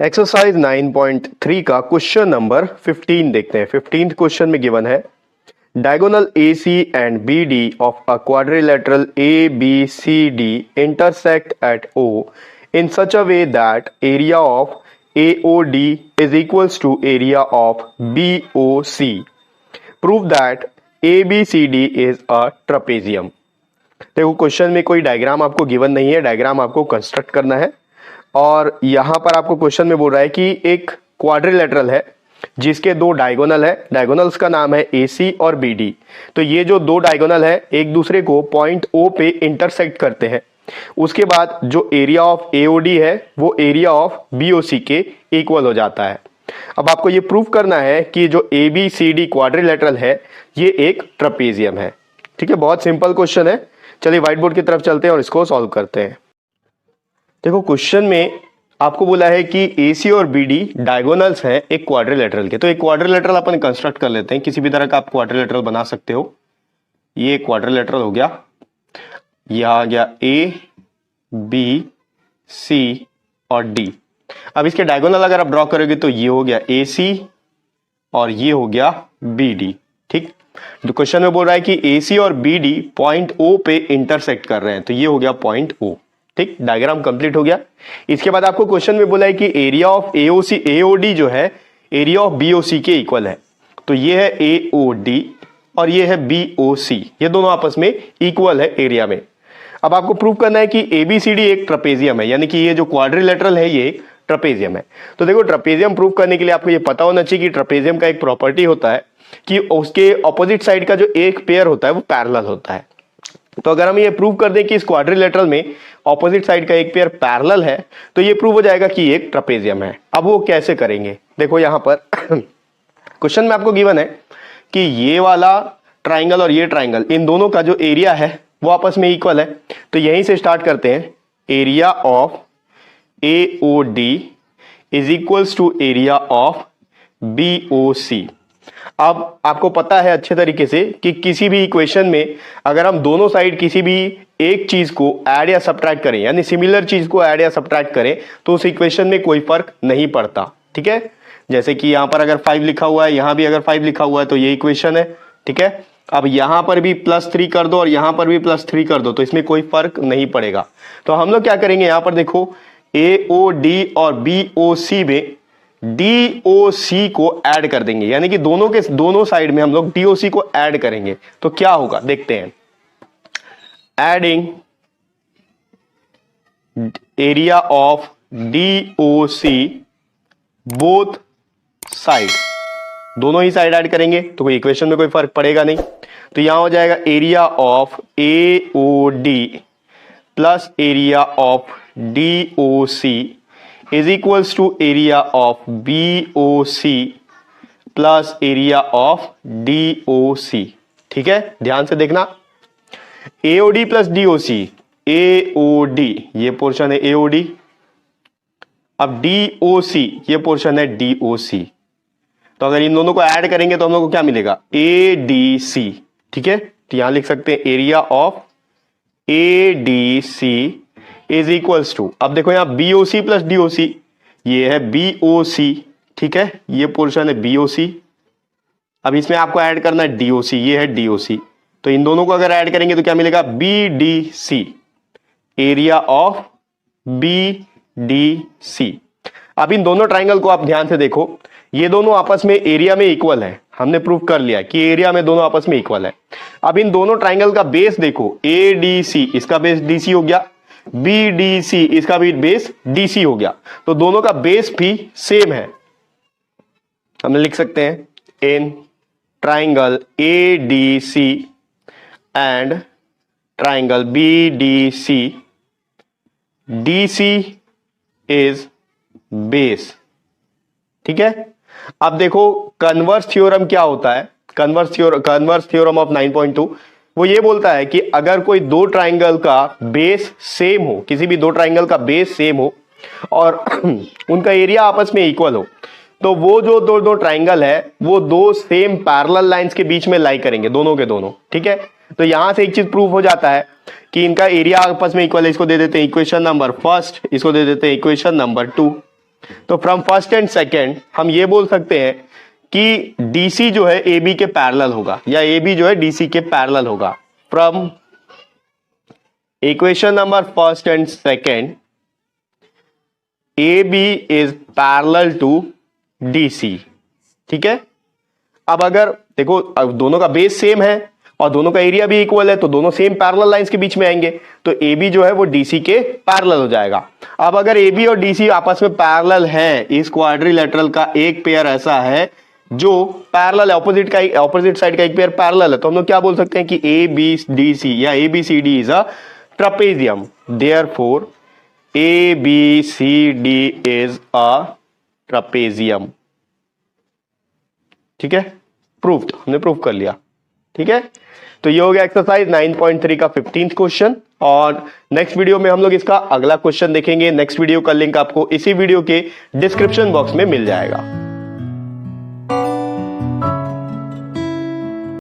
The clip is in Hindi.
एक्सरसाइज 9.3 का क्वेश्चन नंबर 15 देखते हैं। 15th क्वेश्चन में गिवन है diagonal AC and BD of a quadrilateral ABCD intersect at O in such a way that area of AOD is equals to area of BOC. Prove that ABCD is a trapezium. देखो क्वेश्चन में कोई डायग्राम आपको गिवन नहीं है, डायग्राम आपको कंस्ट्रक्ट करना है। और यहां पर आपको क्वेश्चन में बोल रहा है कि एक क्वाड्रिलेटरल है जिसके दो डायगोनल है, डायगोनल्स का नाम है AC और BD। तो ये जो दो डायगोनल है एक दूसरे को पॉइंट O पे इंटरसेक्ट करते हैं। उसके बाद जो एरिया ऑफ AOD है वो एरिया ऑफ BOC के इक्वल हो जाता है। अब आपको ये प्रूव करना है कि जो ABCD क्वाड्रिलेटरल है ये एक ट्रेपेजियम है। ठीक है, बहुत सिंपल क्वेश्चन है। चलिए व्हाइट बोर्ड की तरफ चलते हैं और इसको सॉल्व करते हैं। देखो क्वेश्चन में आपको बोला है कि AC और BD डायगोनल्स हैं एक क्वाड्रिलेटरल के। तो एक क्वाड्रिलेटरल अपन कंस्ट्रक्ट कर लेते हैं। किसी भी तरह का आप क्वाड्रिलेटरल बना सकते हो। ये क्वाड्रिलेटरल हो गया, यह आ गया A, B, C और D। अब इसके डायगोनल अगर आप ड्रॉ करोगे तो ये हो गया AC और ये हो गया BD। ठीक, तो क्वेश्चन में बोल रहा है कि AC और BD पॉइंट O पे इंटरसेक्ट कर रहे हैं, तो ये हो गया पॉइंट O। ठीक, डायग्राम कंप्लीट हो गया। इसके बाद आपको क्वेश्चन में बोला है कि एरिया ऑफ AOD जो है एरिया ऑफ BOC के इक्वल है। तो ये है AOD और ये है BOC, ये दोनों आपस में इक्वल है एरिया में। अब आपको प्रूव करना है कि ABCD एक ट्रेपेजियम है, यानी कि ये जो क्वाड्रिलेटरल है ये ट्रेपेजियम है। तो देखो ट्रेपेजियम प्रूव करने के लिए आपको ये पता होना चाहिए कि ट्रेपेजियम का एक प्रॉपर्टी होता है कि उसके ऑपोजिट साइड का जो एक पेयर होता है वो पैरेलल होता है। तो अगर हम ये प्रूव कर दें कि इस क्वाड्रिलेटरल में ऑपोजिट साइड का एक पेयर पैरेलल है तो ये प्रूव हो जाएगा कि एक ट्रेपेजियम है। अब वो कैसे करेंगे, देखो यहां पर क्वेश्चन में आपको गिवन है कि ये वाला ट्राइंगल और ये ट्राइंगल, इन दोनों का जो एरिया है वो आपस में इक्वल है। तो यहीं से स्टार्ट करते हैं। Area of AOD is equals to area of BOC। अब आपको पता है अच्छे तरीके से कि किसी भी इक्वेशन में अगर हम दोनों साइड किसी भी एक चीज को ऐड या सब्ट्रैक्ट करें, यानी सिमिलर चीज को ऐड या सब्ट्रैक्ट करें, तो उस इक्वेशन में कोई फर्क नहीं पड़ता। ठीक है, जैसे कि यहां पर अगर 5 लिखा हुआ है, यहां भी अगर 5 लिखा हुआ है तो ये इक्वेशन है। ठीक है, अब यहां पर भी +3 कर दो और यहां पर भी +3 कर दो तो इसमें कोई फर्क नहीं पड़ेगा। तो हम लोग क्या करेंगे, यहां पर देखो AOD और BOC में DOC को ऐड कर देंगे, यानी कि दोनों के दोनों साइड में हम लोग DOC को ऐड करेंगे। तो क्या होगा देखते हैं। Adding area of DOC both side, दोनों ही साइड ऐड करेंगे तो कोई इक्वेशन में कोई फर्क पड़ेगा नहीं। तो यहां हो जाएगा area of AOD plus area of DOC is equals to area of BOC plus area of DOC। ठीक है, ध्यान से देखना। AOD प्लस DOC, AOD ये पोर्शन है AOD, अब DOC ये पोर्शन है DOC। तो अगर इन दोनों को ऐड करेंगे तो हम लोग को क्या मिलेगा, ADC। ठीक है, तो यहां लिख सकते हैं area of ADC is equals to, अब देखो यहां BOC प्लस DOC, ये है BOC। ठीक है, ये पोर्शन है BOC। अब इसमें आपको ऐड करना है DOC, ये है DOC। तो इन दोनों को अगर ऐड करेंगे तो क्या मिलेगा, BDC, एरिया ऑफ BDC। अब इन दोनों ट्राइंगल को आप ध्यान से देखो, ये दोनों आपस में एरिया में इक्वल है। हमने प्रूव कर लिया कि एरिया में दोनों आपस में इक्वल है। अब इन दोनों ट्राइंगल का बेस देखो, ADC इसका बेस DC हो गया, BDC इसका भी बेस DC हो गया। तो दोनों का बेस भी सेम है। हम लिख सकते हैं in triangle ADC and triangle BDC, DC is base. ठीक है, अब देखो कन्वर्स थ्योरम क्या होता है। कन्वर्स थ्योरम ऑफ 9.2 वो ये बोलता है कि अगर कोई दो ट्राइंगल का बेस सेम हो, किसी भी दो ट्राइंगल का बेस सेम हो और उनका एरिया आपस में इक्वल हो, तो वो जो दो ट्राइंगल है वो दो सेम पैरेलल लाइंस के बीच में लाई करेंगे, दोनों के दोनों। ठीक है, तो यहां से एक चीज प्रूव हो जाता है कि इनका एरिया आपस में इक्वल है। इसको दे देते हैं इक्वेशन नंबर फर्स्ट, इसको दे देते हैं इक्वेशन नंबर 2। तो फ्रॉम फर्स्ट एंड सेकेंड हम ये बोल सकते हैं कि DC जो है AB के पैरेलल होगा, या AB जो है DC के पैरेलल होगा। From equation number first and second AB is parallel to DC। ठीक है, अब अगर देखो अब दोनों का बेस सेम है और दोनों का एरिया भी इक्वल है, तो दोनों सेम पैरेलल लाइंस के बीच में आएंगे, तो AB जो है वो DC के पैरेलल हो जाएगा। अब अगर AB और DC आपस में पैरेलल है, इस क्वाड्रिलेटरल का एक पेयर ऐसा है जो पैरेलल है, ऑपोजिट साइड का एक पेयर पैरेलल है, तो हम लोग क्या बोल सकते हैं कि ABDC या ABCD is a trapezium. Therefore ABCD is a trapezium. ठीक है, प्रूव्ड, हमने प्रूव कर लिया। ठीक है, तो ये हो गया एक्सरसाइज 9.3 का 15th क्वेश्चन, और नेक्स्ट वीडियो में हम लोग इसका अगला क्वेश्चन देखेंगे। नेक्स्ट वीडियो का लिंक आपको इसी वीडियो के डिस्क्रिप्शन बॉक्स में मिल जाएगा।